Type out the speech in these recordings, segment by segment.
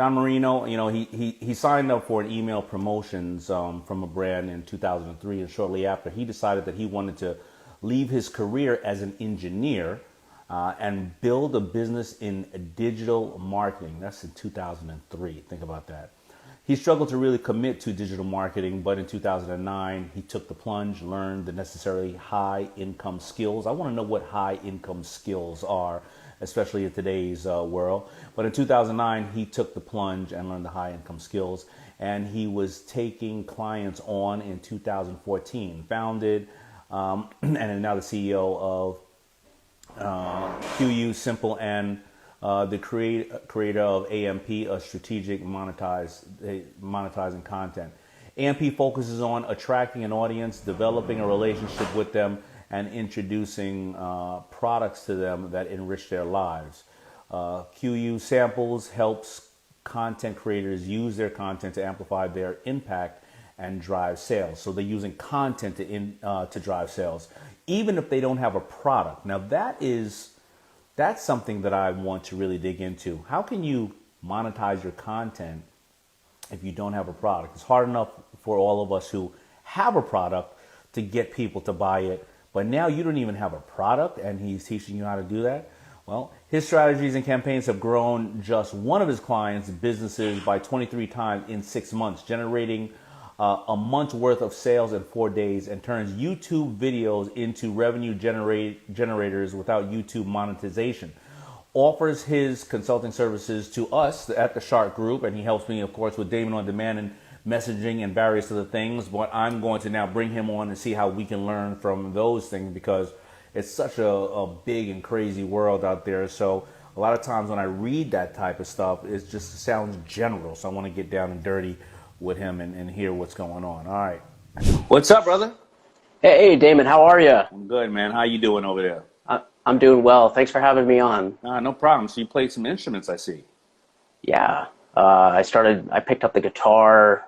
Don Marino, he signed up for an email promotions from a brand in 2003, and shortly after, he decided that he wanted to leave his career as an engineer and build a business in digital marketing. That's in 2003. Think about that. He struggled to really commit to digital marketing, but in 2009, he took the plunge, learned the necessary high income skills. I want to know what high income skills are, especially in today's world. But in 2009, he took the plunge and learned the high income skills. And he was taking clients on in 2014, founded and is now the CEO of QueueSimple and the creator of AMP, a strategic monetizing content. AMP focuses on attracting an audience, developing a relationship with them, and introducing products to them that enrich their lives. QueueSimple helps content creators use their content to amplify their impact and drive sales. So they're using content to drive sales, even if they don't have a product. Now that's something that I want to really dig into. How can you monetize your content if you don't have a product? It's hard enough for all of us who have a product to get people to buy it, but now you don't even have a product and he's teaching you how to do that? Well, his strategies and campaigns have grown just one of his clients' businesses by 23 times in 6 months, generating a month's worth of sales in 4 days, and turns YouTube videos into revenue generators without YouTube monetization. Offers his consulting services to us at the Shark Group, and he helps me, of course, with Daymond on demand and messaging and various other things. But I'm going to now bring him on and see how we can learn from those things, because it's such a big and crazy world out there. So a lot of times when I read that type of stuff, it just sounds general. So I want to get down and dirty with him and hear what's going on. All right. What's up, brother? Hey, Daymond, how are you? I'm good, man. How you doing over there? I'm doing well. Thanks for having me on. No problem. So you played some instruments, I see. Yeah. I picked up the guitar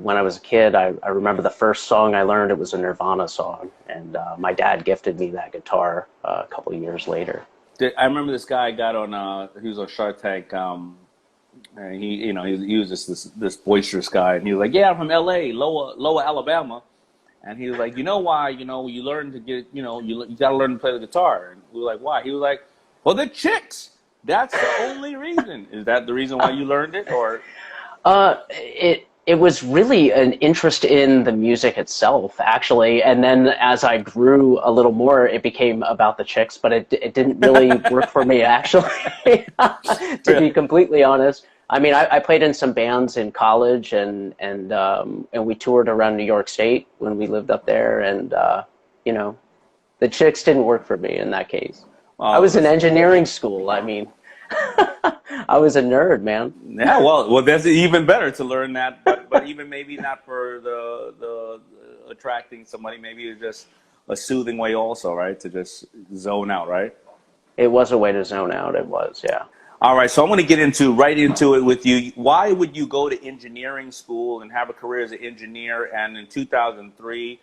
when I was a kid. I remember the first song I learned, it was a Nirvana song. And my dad gifted me that guitar a couple of years later. I remember this guy got on, he was on Shark Tank, and he was just this boisterous guy, and he was like, "Yeah, I'm from L.A., Lower Alabama," and he was like, "You know why? You learn to get, you got to learn to play the guitar." And we were like, "Why?" He was like, "Well, the chicks. That's the only reason." Is that the reason why you learned it, or? It was really an interest in the music itself, actually. And then as I grew a little more, it became about the chicks, but it didn't really work for me, actually, to be completely honest. I mean, I played in some bands in college, and we toured around New York State when we lived up there. And, the chicks didn't work for me in that case. Well, I was in engineering school. I mean, I was a nerd, man. Yeah, well, that's even better to learn that, but even maybe not for the attracting somebody. Maybe it's just a soothing way, also, right? To just zone out, right? It was a way to zone out. It was, yeah. All right, so I want to get right into it with you. Why would you go to engineering school and have a career as an engineer? And in 2003,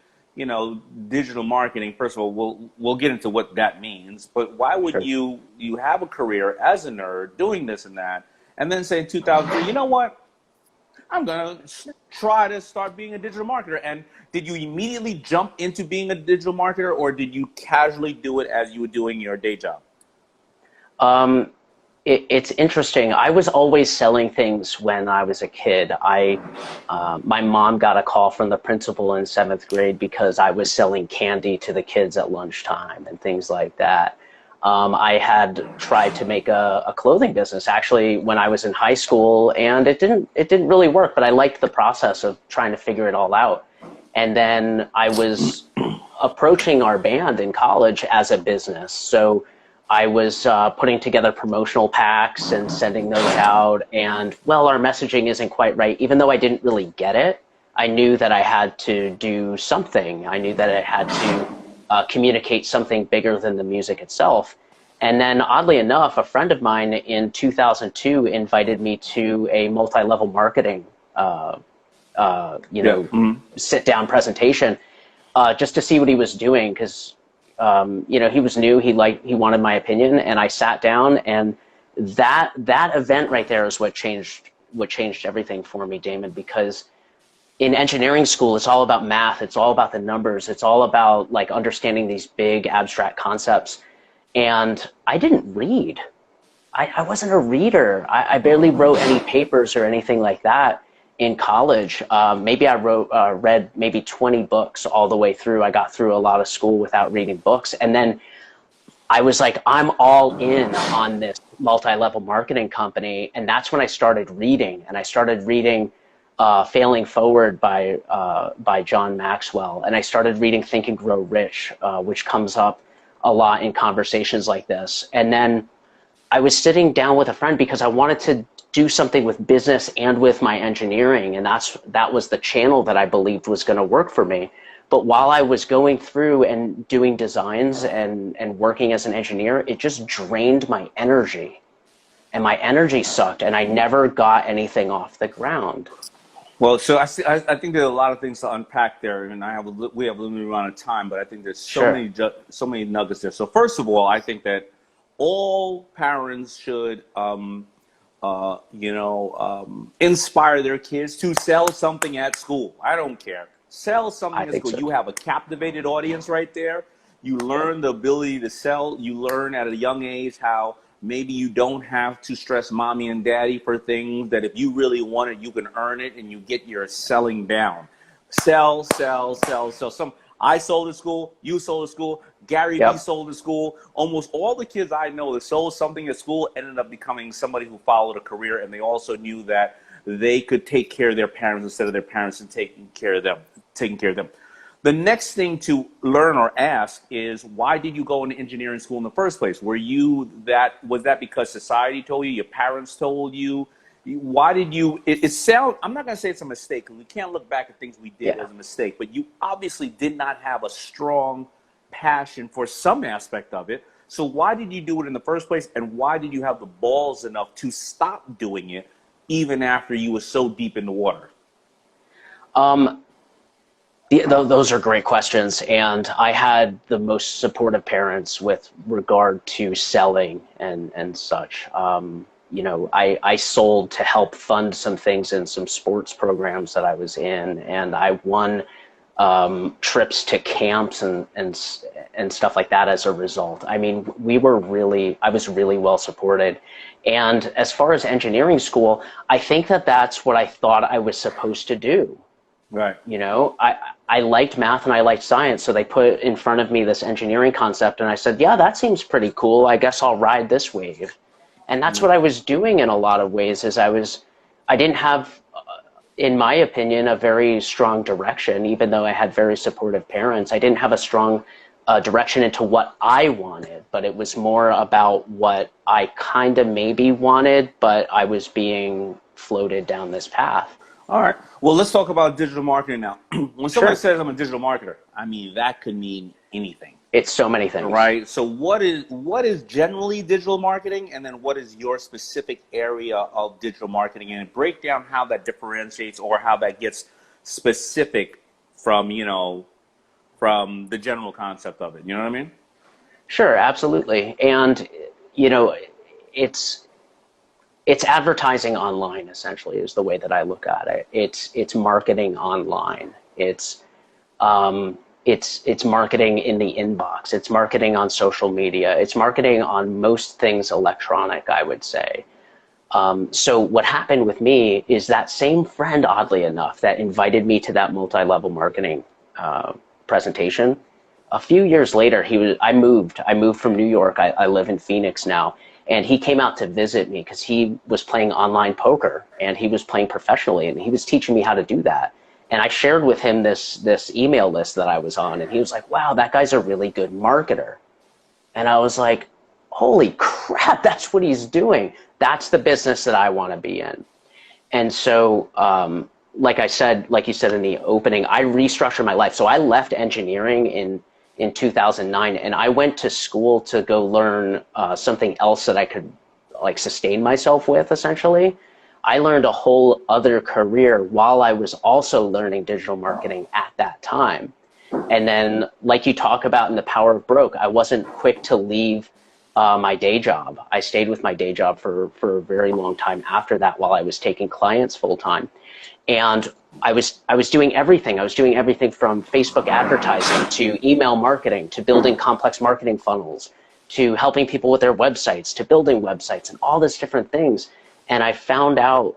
digital marketing, first of all, we'll get into what that means, but why would you have a career as a nerd doing this and that, and then say in 2003, you know what, I'm going to try to start being a digital marketer? And did you immediately jump into being a digital marketer, or did you casually do it as you were doing your day job? It's interesting. I was always selling things when I was a kid. My mom got a call from the principal in 7th grade because I was selling candy to the kids at lunchtime and things like that. I had tried to make a clothing business actually when I was in high school, and it didn't really work, but I liked the process of trying to figure it all out. And then I was approaching our band in college as a business. So I was putting together promotional packs and sending those out, and well, our messaging isn't quite right. Even though I didn't really get it, I knew that I had to do something. I knew that I had to communicate something bigger than the music itself. And then oddly enough, a friend of mine in 2002 invited me to a multi-level marketing sit-down presentation just to see what he was doing, because he was new. He wanted my opinion, and I sat down, and that event right there is what changed what changed everything for me, Daymond, because in engineering school, it's all about math. It's all about the numbers. It's all about like understanding these big abstract concepts. And I didn't read. I wasn't a reader. I barely wrote any papers or anything like that in college. Maybe I read maybe 20 books all the way through. I got through a lot of school without reading books. And then I was like, I'm all in on this multi-level marketing company. And that's when I started reading. And I started reading Failing Forward by John Maxwell. And I started reading Think and Grow Rich, which comes up a lot in conversations like this. And then I was sitting down with a friend because I wanted to do something with business and with my engineering. And that was the channel that I believed was going to work for me. But while I was going through and doing designs and working as an engineer, it just drained my energy. And my energy sucked, and I never got anything off the ground. Well, so I think there are a lot of things to unpack there, and we have a limited amount of time, but I think there's so many nuggets there. So first of all, I think that all parents should, inspire their kids to sell something at school. I don't care. Sell something at school. So. You have a captivated audience right there. You learn the ability to sell. You learn at a young age how maybe you don't have to stress mommy and daddy for things, that if you really want it, you can earn it, and you get your selling down. Sell, sell, sell, sell. I sold at school, you sold at school, Gary Vee sold at school. Almost all the kids I know that sold something at school ended up becoming somebody who followed a career, and they also knew that they could take care of their parents instead of their parents and taking care of them. The next thing to learn or ask is, why did you go into engineering school in the first place? Was that because society told you, your parents told you? Why did you, I'm not going to say it's a mistake, because we can't look back at things we did as a mistake, but you obviously did not have a strong passion for some aspect of it. So why did you do it in the first place? And why did you have the balls enough to stop doing it even after you were so deep in the water? Those are great questions, and I had the most supportive parents with regard to selling and such. I sold to help fund some things in some sports programs that I was in, and I won trips to camps and stuff like that as a result. I mean, I was really well supported. And as far as engineering school, I think that's what I thought I was supposed to do. Right. I liked math and I liked science, so they put in front of me this engineering concept, and I said, yeah, that seems pretty cool. I guess I'll ride this wave. And that's what I was doing in a lot of ways, is I didn't have, in my opinion, a very strong direction, even though I had very supportive parents. I didn't have a strong direction into what I wanted, but it was more about what I kind of maybe wanted, but I was being floated down this path. All right. Well, let's talk about digital marketing now. When somebody says I'm a digital marketer, I mean, that could mean anything. It's so many things. Right. So what is generally digital marketing, and then what is your specific area of digital marketing, and break down how that differentiates or how that gets specific from the general concept of it. You know what I mean? Sure, absolutely. And it's advertising online, essentially, is the way that I look at it. It's marketing online. It's marketing in the inbox. It's marketing on social media. It's marketing on most things electronic, I would say. So what happened with me is that same friend, oddly enough, that invited me to that multi-level marketing presentation, a few years later, I moved from New York. I live in Phoenix now. And he came out to visit me because he was playing online poker, and he was playing professionally, and he was teaching me how to do that. And I shared with him this email list that I was on, and he was like, wow, that guy's a really good marketer. And I was like, holy crap, that's what he's doing. That's the business that I want to be in. And so, like you said in the opening, I restructured my life. So I left engineering in 2009, and I went to school to go learn something else that I could sustain myself with, essentially. I learned a whole other career while I was also learning digital marketing at that time. And then, like you talk about in The Power of Broke, I wasn't quick to leave my day job. I stayed with my day job for a very long time after that while I was taking clients full time. And I was doing everything. I was doing everything from Facebook advertising to email marketing to building complex marketing funnels to helping people with their websites to building websites and all these different things. And I found out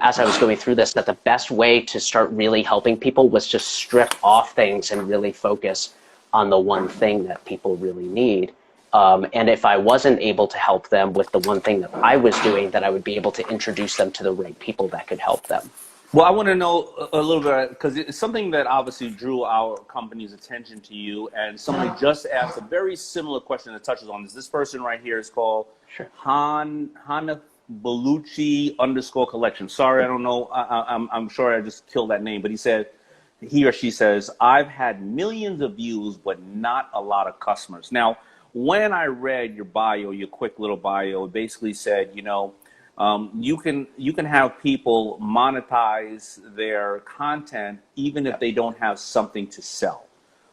as I was going through this that the best way to start really helping people was to strip off things and really focus on the one thing that people really need. And if I wasn't able to help them with the one thing that I was doing, that I would be able to introduce them to the right people that could help them. Well, I want to know a little bit, because it's something that obviously drew our company's attention to you, and somebody just asked a very similar question that touches on this. This person right here is called Hana Bellucci _collection. Sorry, I don't know. I'm sure I just killed that name, but he or she says, I've had millions of views, but not a lot of customers. Now, when I read your bio, your quick little bio, it basically said, you can have people monetize their content even if they don't have something to sell.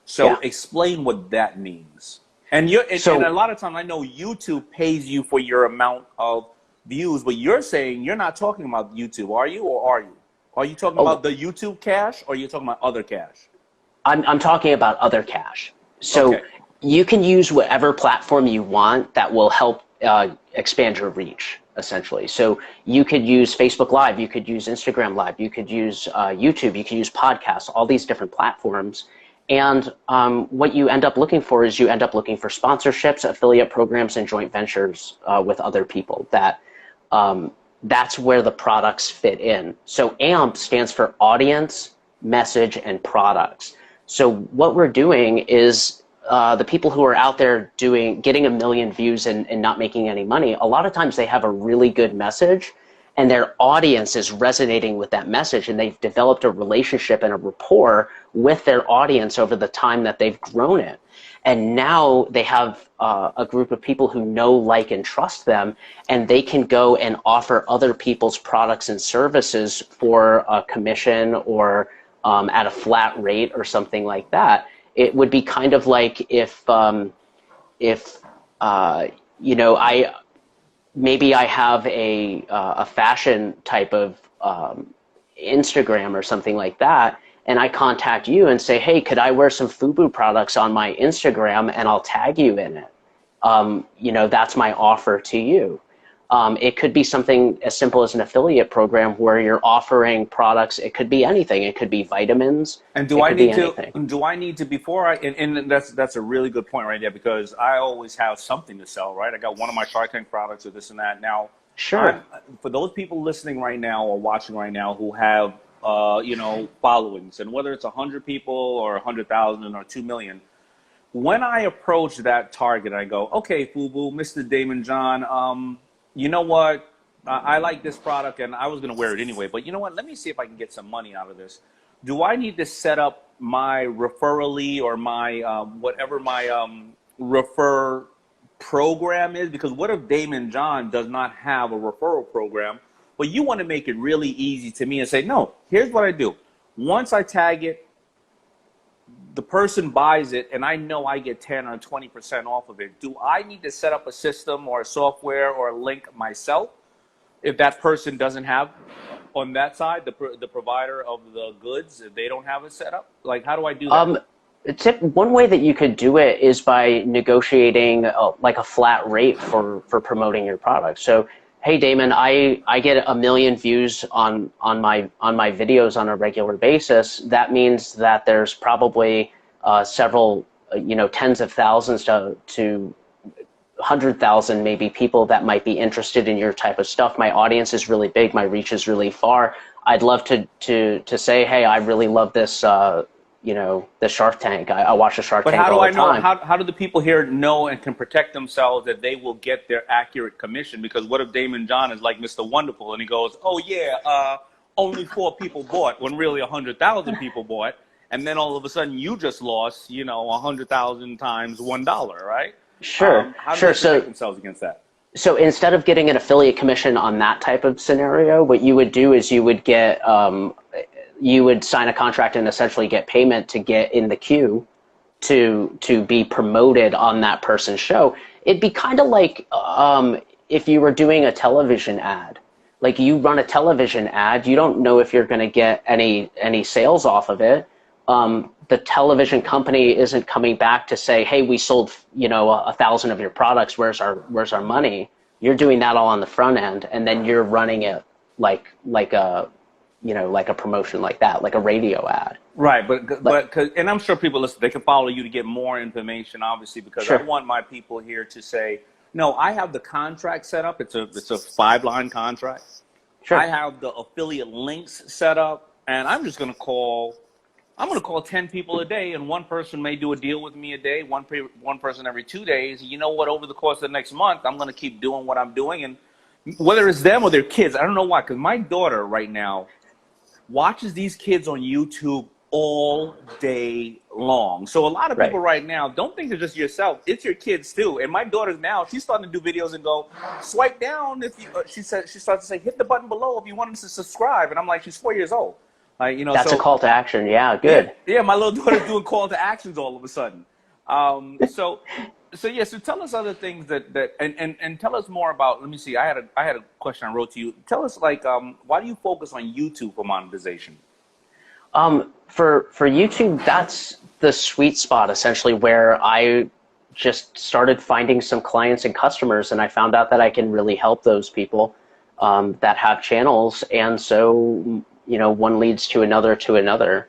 So explain what that means. And and a lot of times I know YouTube pays you for your amount of views, but you're saying you're not talking about YouTube, are you? Or are you? Are you talking about the YouTube cash, or are you talking about other cash? I'm talking about other cash. So you can use whatever platform you want that will help expand your reach, essentially. So you could use Facebook Live, you could use Instagram Live, you could use YouTube, you could use podcasts, all these different platforms. And what you end up looking for is you end up looking for sponsorships, affiliate programs, and joint ventures with other people. That's where the products fit in. So AMP stands for audience, message, and products. So what we're doing is the people who are out there getting 1 million views and not making any money, a lot of times they have a really good message and their audience is resonating with that message, and they've developed a relationship and a rapport with their audience over the time that they've grown it. And now they have a group of people who know, like, and trust them, and they can go and offer other people's products and services for a commission or at a flat rate or something like that. It would be kind of like if maybe I have a fashion type of Instagram or something like that, and I contact you and say, hey, could I wear some FUBU products on my Instagram and I'll tag you in it? That's my offer to you. It could be something as simple as an affiliate program where you're offering products. It could be anything. It could be vitamins. And do I need to before and that's a really good point right there, because I always have something to sell, right? I got one of my Shark Tank products or this and that. Now, sure. For those people listening right now or watching right now who have followings, and whether it's 100 people or 100,000 or 2 million, when I approach that target, I go, okay, FUBU, Mr. Daymond John, you know what? I like this product, and I was going to wear it anyway. But you know what? Let me see if I can get some money out of this. Do I need to set up my referrally or my whatever my refer program is? Because what if Daymond John does not have a referral program, but you want to make it really easy to me and say, no, here's what I do. Once I tag it, the person buys it, and I know I get 10 or 20% off of it. Do I need to set up a system or a software or a link myself if that person doesn't have on that side, the provider of the goods, if they don't have it set up? Like, how do I do that? One way that you could do it is by negotiating like a flat rate for promoting your product. So, hey, Daymond, I get 1 million views on my videos on a regular basis. That means that there's probably several, tens of thousands to 100,000 maybe people that might be interested in your type of stuff. My audience is really big. My reach is really far. I'd love to say, hey, I really love this. The Shark Tank. I watch the Shark Tank all the time. But how do I know? How do the people here know and can protect themselves that they will get their accurate commission? Because what if Daymond John is like Mr. Wonderful and he goes, oh yeah, only 4 people bought when really 100,000 people bought, and then all of a sudden you just lost, 100,000 times $1, right? Sure. How do they protect themselves against that? So instead of getting an affiliate commission on that type of scenario, what you would do is you would get you would sign a contract and essentially get payment to get in the queue to be promoted on that person's show. It'd be kind of like if you were doing a television ad. Like you run a television ad, you don't know if you're going to get any sales off of it. The television company isn't coming back to say, "Hey, we sold 1,000 of your products. Where's our money?" You're doing that all on the front end, and then you're running it like a like a promotion like that, like a radio ad. Right, but and I'm sure people listen. They can follow you to get more information, obviously, because Sure. I want my people here to say, no, I have the contract set up. It's a 5-line contract. Sure. I have the affiliate links set up, and I'm just going to call. I'm going to call 10 people a day, and one person may do a deal with me a day, one person every 2 days. You know what? Over the course of the next month, I'm going to keep doing what I'm doing, and whether it's them or their kids, I don't know why, because my daughter right now watches these kids on YouTube all day long. So a lot of people right now don't think it's just yourself; it's your kids too. And my daughter's now, she's starting to do videos and go, swipe down if you. She starts to say, hit the button below if you wanted to subscribe. And I'm like, she's 4 years old. That's a call to action. Yeah, good. Yeah, my little daughter's doing call to actions all of a sudden. So tell us other things and tell us more about. Let me see. I had a question I wrote to you. Tell us why do you focus on YouTube for monetization? For YouTube, that's the sweet spot essentially where I just started finding some clients and customers, and I found out that I can really help those people that have channels, and so one leads to another to another.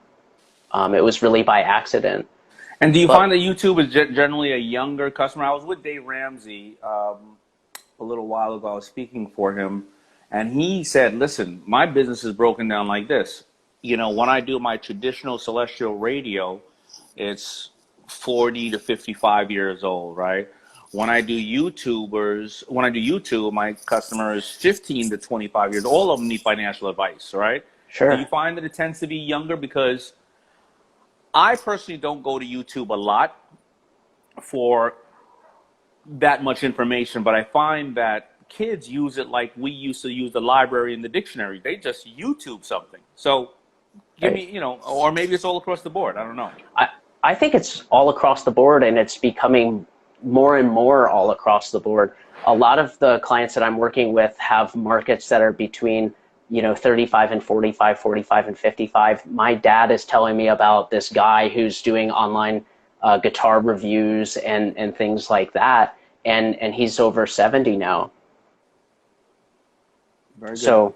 It was really by accident. And do you find that YouTube is generally a younger customer? I was with Dave Ramsey a little while ago. I was speaking for him, and he said, listen, my business is broken down like this. When I do my traditional celestial radio, it's 40 to 55 years old, right? When I do YouTube, my customer is 15 to 25 years. All of them need financial advice, right? Sure. Do you find that it tends to be younger? Because I personally don't go to YouTube a lot for that much information, but I find that kids use it like we used to use the library and the dictionary. They just YouTube something. So give me, or maybe it's all across the board. I don't know. I think it's all across the board, and it's becoming more and more all across the board. A lot of the clients that I'm working with have markets that are between 35 and 45, 45 and 55. My dad is telling me about this guy who's doing online guitar reviews and things like that, and he's over 70 now. Very good. So,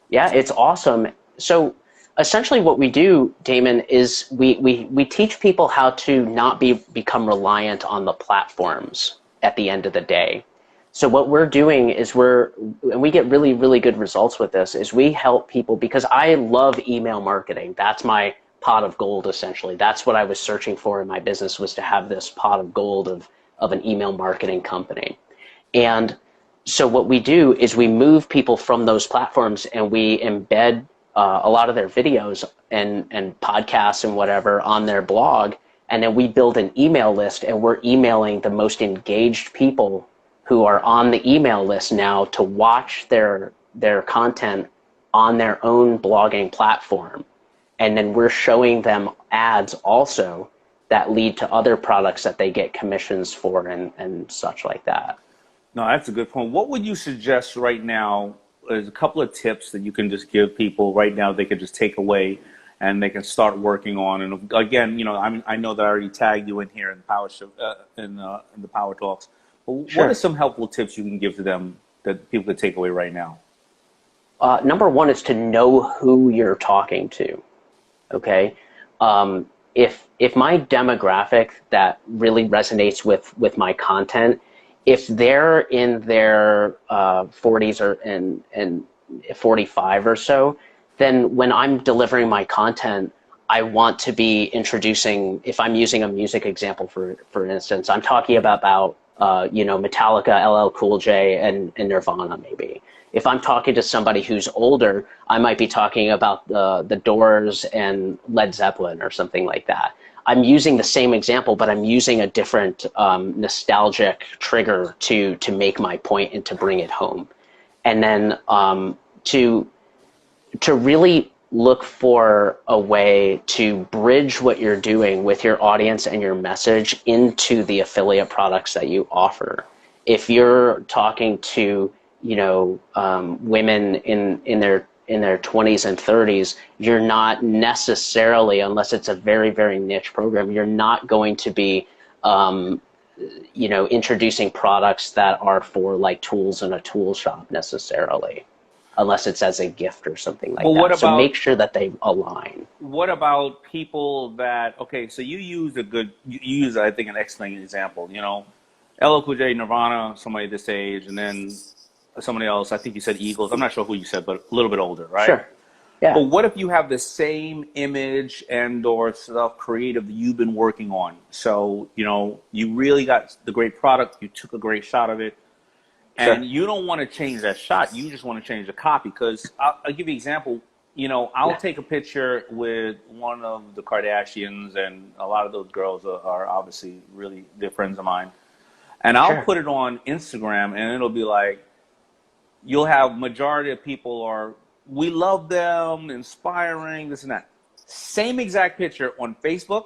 yeah, it's awesome. So essentially what we do, Daymond, is we teach people how to not become reliant on the platforms at the end of the day. So what we're doing is and we get really, really good results with this, is we help people, because I love email marketing. That's my pot of gold, essentially. That's what I was searching for in my business, was to have this pot of gold of an email marketing company. And so what we do is we move people from those platforms, and we embed a lot of their videos and podcasts and whatever on their blog, and then we build an email list, and we're emailing the most engaged people who are on the email list now to watch their content on their own blogging platform. And then we're showing them ads also that lead to other products that they get commissions for and such like that. No, that's a good point. What would you suggest right now? There's a couple of tips that you can just give people right now they can just take away and they can start working on. And again, I know that I already tagged you in here in the Power Show, in the Power Talks. But Sure. What are some helpful tips you can give to them that people could take away right now? Number one is to know who you're talking to. Okay, if my demographic that really resonates with my content, if they're in their 40s and 45 or so, then when I'm delivering my content, I want to be introducing, if I'm using a music example, for instance, I'm talking about Metallica, LL Cool J, and Nirvana maybe. If I'm talking to somebody who's older, I might be talking about the Doors and Led Zeppelin or something like that. I'm using the same example, but I'm using a different nostalgic trigger to make my point and to bring it home. And then to really look for a way to bridge what you're doing with your audience and your message into the affiliate products that you offer. if you're talking to, women in their 20s and 30s, you're not necessarily, unless it's a very, very niche program, you're not going to be, introducing products that are for like tools in a tool shop necessarily, unless it's as a gift or something like But what that. So about make sure that they align. what about people that, okay, so you use, I think, an excellent example, LL Cool J, Nirvana, somebody this age, and then somebody else, I think you said Eagles, I'm not sure who you said, but a little bit older, right? Sure. Yeah. But what if you have the same image and or stuff creative that you've been working on? So, you really got the great product, you took a great shot of it, Sure. and you don't want to change that shot. You just want to change the copy. Because I'll give you an example. I'll Yeah. take a picture with one of the Kardashians, and a lot of those girls are obviously really dear friends of mine. And I'll Sure. put it on Instagram, and it'll be like, you'll have majority of people are, we love them, inspiring, this and that. Same exact picture on Facebook.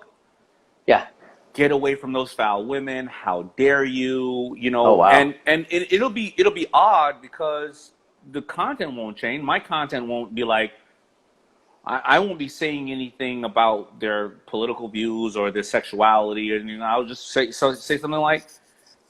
Yeah. Get away from those foul women. How dare you? Oh, wow. And it'll be odd because the content won't change. My content won't be like, I won't be saying anything about their political views or their sexuality, and I'll just say something like,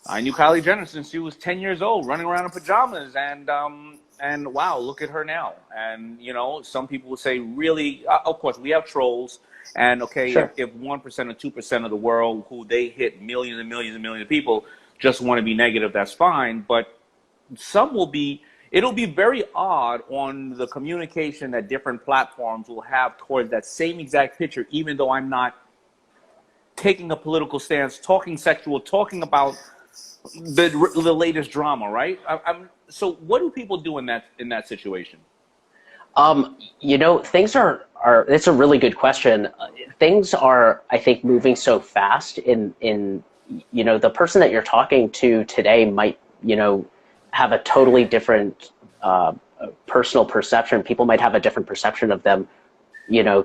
I knew Kylie Jenner since she was 10 years old, running around in pajamas, and wow, look at her now. And some people will say, really, of course, we have trolls, and okay, Sure. if 1% or 2% of the world, who they hit millions and millions and millions of people, just want to be negative, that's fine. But some will be. It'll be very odd on the communication that different platforms will have towards that same exact picture, even though I'm not taking a political stance, talking sexual, talking about the latest drama, right? So what do people do in that situation? Things are it's a really good question. Things are, I think, moving so fast in the person that you're talking to today might, have a totally different personal perception. People might have a different perception of them,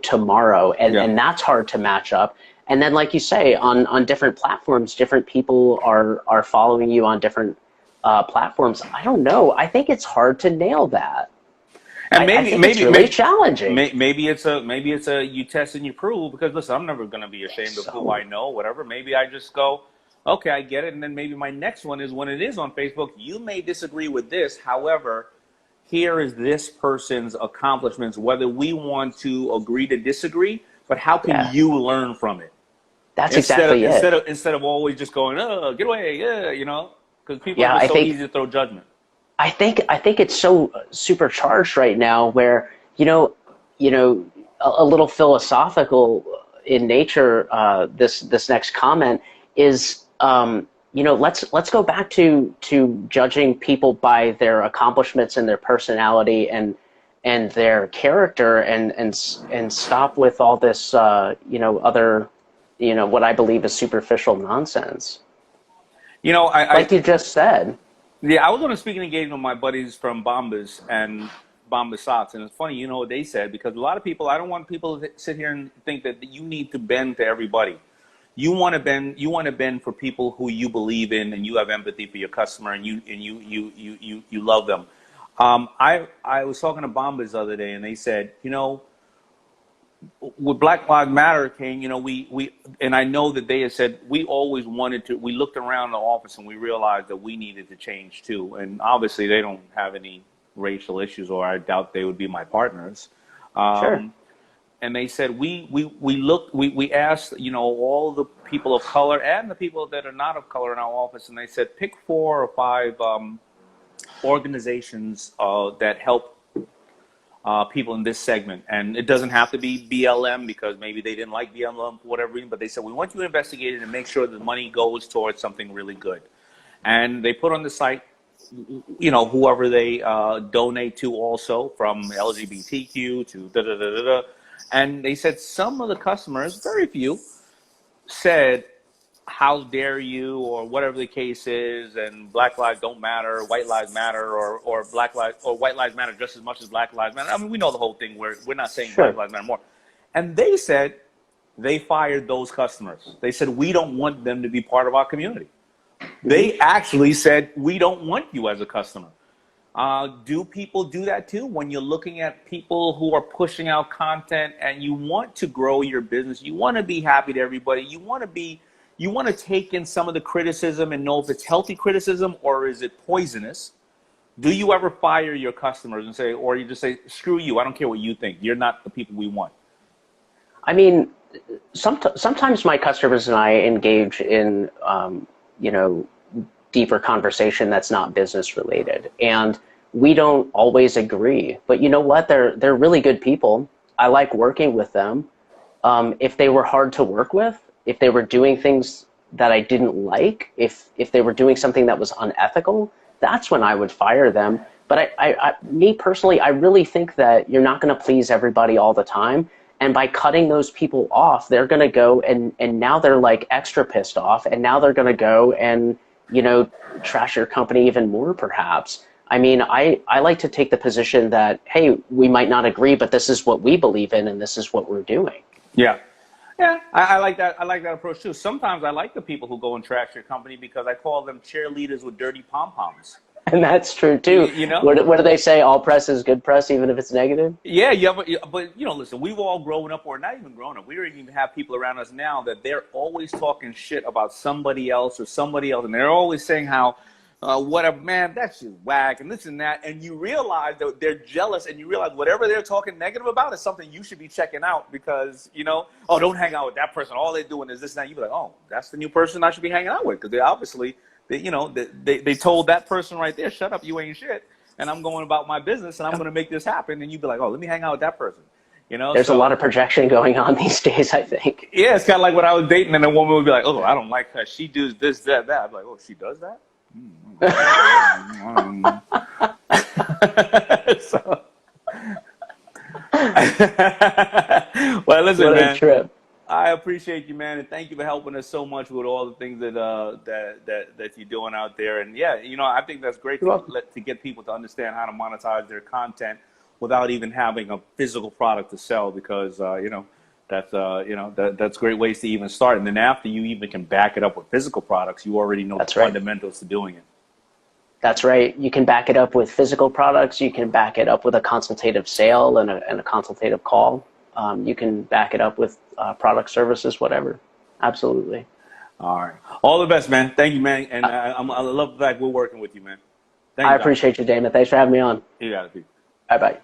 tomorrow, and that's hard to match up. And then, like you say, on different platforms, different people are following you on different platforms. I don't know. I think it's hard to nail that. And I think it's really challenging. Maybe it's a you test and you prove, because listen, I'm never going to be ashamed of who I know, whatever. Maybe I just go, okay, I get it, and then maybe my next one is when it is on Facebook. You may disagree with this, however, here is this person's accomplishments. Whether we want to agree to disagree, but how can you learn from it? That's exactly it. Instead of always just going, oh, get away, because people are just so easy to throw judgment. I think it's so supercharged right now, where a little philosophical in nature. This next comment is, let's go back to judging people by their accomplishments and their personality and their character, and stop with all this other what I believe is superficial nonsense. Like you just said. Yeah, I was on a speaking engagement with my buddies from Bombas and Bombas Socks, and it's funny, what they said, because a lot of people, I don't want people to sit here and think that you need to bend to everybody. You want to bend for people who you believe in, and you have empathy for your customer, and you love them. I was talking to Bombas the other day, and they said, with Black Lives Matter came, we and I know that they had said we always wanted to. We looked around the office and we realized that we needed to change too. And obviously, they don't have any racial issues, or I doubt they would be my partners. Sure. And they said we looked, we asked, all the people of color and the people that are not of color in our office, and they said pick 4 or 5 organizations that help people in this segment. And it doesn't have to be BLM, because maybe they didn't like BLM for whatever reason, but they said, we want you to investigate it and make sure the money goes towards something really good. And they put on the site, whoever they donate to, also from LGBTQ to da-da-da-da-da. And they said some of the customers, very few, said, how dare you, or whatever the case is, and Black lives don't matter, white lives matter, or black lives, or white lives matter just as much as Black lives matter. I mean, we know the whole thing where we're not saying Black lives matter more. And they said they fired those customers. They said, we don't want them to be part of our community. They actually said, we don't want you as a customer. Do people do that too? When you're looking at people who are pushing out content and you want to grow your business, you want to be happy to everybody, you want to take in some of the criticism and know if it's healthy criticism or is it poisonous. Do you ever fire your customers and say, or you just say, screw you, I don't care what you think, you're not the people we want? I mean, sometimes my customers and I engage in, deeper conversation that's not business related, and we don't always agree. But you know what? They're really good people. I like working with them. If they were hard to work with, if they were doing things that I didn't like, if they were doing something that was unethical, that's when I would fire them. But me personally, I really think that you're not going to please everybody all the time. And by cutting those people off, they're going to go and now they're like extra pissed off. And now they're going to go and, trash your company even more, perhaps. I mean, I like to take the position that, hey, we might not agree, but this is what we believe in and this is what we're doing. Yeah. Yeah, I like that. I like that approach too. Sometimes I like the people who go and trash your company because I call them cheerleaders with dirty pom-poms. And that's true too. What do they say? All press is good press, even if it's negative? Yeah, but listen, we've all grown up, or not even grown up. We don't even have people around us now that they're always talking shit about somebody else, and they're always saying how, whatever, man, that's just whack, and this and that, and you realize that they're jealous, and you realize whatever they're talking negative about is something you should be checking out because, oh, don't hang out with that person. All they're doing is this and that. You be like, oh, that's the new person I should be hanging out with because they obviously. They told that person right there, shut up, you ain't shit, and I'm going about my business, and I'm going to make this happen. And you'd be like, oh, let me hang out with that person. There's a lot of projection going on these days, I think. Yeah, it's kind of like when I was dating, and a woman would be like, oh, I don't like her. She does this, that, that. I'd be like, oh, she does that? Well, listen, what a man. Trip. I appreciate you, man, and thank you for helping us so much with all the things that you're doing out there. And yeah, I think that's great to get people to understand how to monetize their content without even having a physical product to sell, because that's great ways to even start. And then after you even can back it up with physical products, you already know the fundamentals to doing it. That's right. You can back it up with physical products. You can back it up with a consultative sale and a consultative call. You can back it up with product, services, whatever. Absolutely. All right. All the best, man. Thank you, man. And I love the fact we're working with you, man. I appreciate you, Daymond. Thanks for having me on. You got it, Pete. Bye-bye.